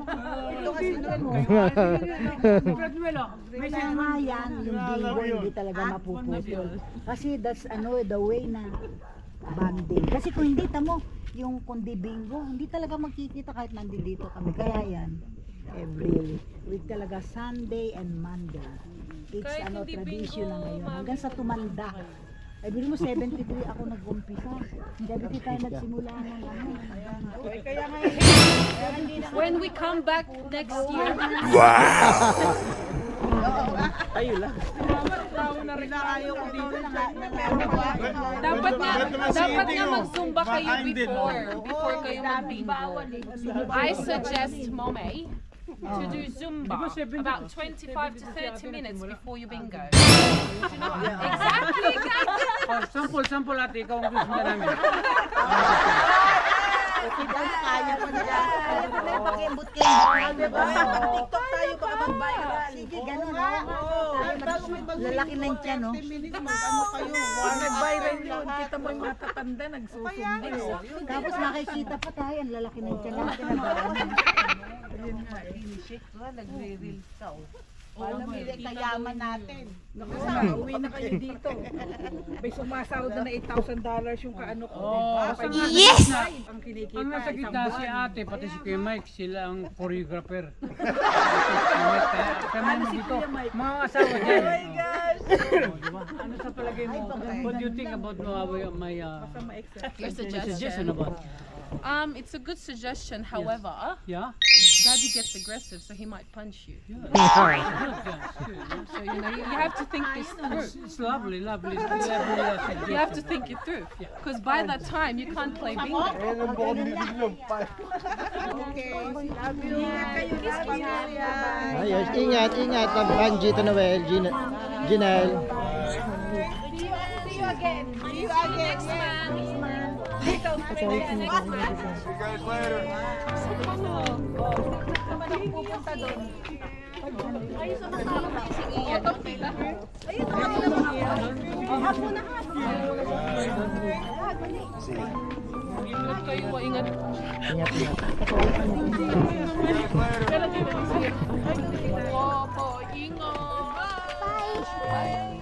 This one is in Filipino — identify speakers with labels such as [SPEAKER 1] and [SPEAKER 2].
[SPEAKER 1] Ito kasi Noel.
[SPEAKER 2] Kaya nga yan, yung bingo hindi talaga mapuputol. Kasi that's the way na bonding. Kasi kung hindi tamo, yung kundi bingo, hindi talaga magkikita kahit nandito kami. Kaya yan, every week talaga Sunday and Monday. It's
[SPEAKER 3] Kahit hindi
[SPEAKER 2] tradition na
[SPEAKER 3] bingo,
[SPEAKER 2] ngayon.
[SPEAKER 3] mami.
[SPEAKER 2] Hanggang sa tumanda. Ay, bili mo 73 ako nag-umpisa. 73 tayo nagsimula ng ano.
[SPEAKER 1] Kaya nga
[SPEAKER 3] When we come back next year, dapat nga mag-zumba kayo before kayo mag-bingo. I suggest Momay to do Zumba about 25 to 30 minutes before you bingo. Do you know what? Exactly.
[SPEAKER 4] Sampol ate, ikaw ang gusto na namin.
[SPEAKER 1] kaya mo na yan.
[SPEAKER 2] Kaya pa may pakimbot-kimbot.
[SPEAKER 1] Diba? TikTok tayo baka mag-viral.
[SPEAKER 2] Sige, ganun ha. Lalaki na yung tiyan, no?
[SPEAKER 1] 30 minutes mag-ano kayo.
[SPEAKER 5] Nag-viral yun. Kita mo yung matatanda, nagsusumbay.
[SPEAKER 2] Tapos makikita pa tayo, ang lalaki ng tiyan natin.
[SPEAKER 1] Nagre-reels ka oh. Paano kayaman natin?
[SPEAKER 5] Uwi na kayo dito. May sumasahod na $8,000 yung kaano ko.
[SPEAKER 4] Yes!
[SPEAKER 5] Ang kinikita.
[SPEAKER 4] Ang nasa gitna
[SPEAKER 5] isang
[SPEAKER 4] si
[SPEAKER 5] buwan.
[SPEAKER 4] ate, pati si Kuya Mike, sila ang choreographer. Kaya naman dito, mga asawa dyan. Oh my gosh! Diba? Ano sa palagay mo? What do you think about my
[SPEAKER 3] Your
[SPEAKER 4] suggestion
[SPEAKER 3] suggestion.
[SPEAKER 4] about?
[SPEAKER 3] It's a good suggestion. However,
[SPEAKER 4] Yeah?
[SPEAKER 3] Daddy gets aggressive, so he might punch you. So you know you have to think this through.
[SPEAKER 4] It's lovely.
[SPEAKER 3] You have to think it through, because by that time you can't play bingo.
[SPEAKER 1] Okay. Love you.
[SPEAKER 6] Ayos, ingat, Banji, Noel, Jinel.
[SPEAKER 1] See you again.
[SPEAKER 3] Next man. Ingat kayo, ingat. Opo, ingat.
[SPEAKER 7] Bye.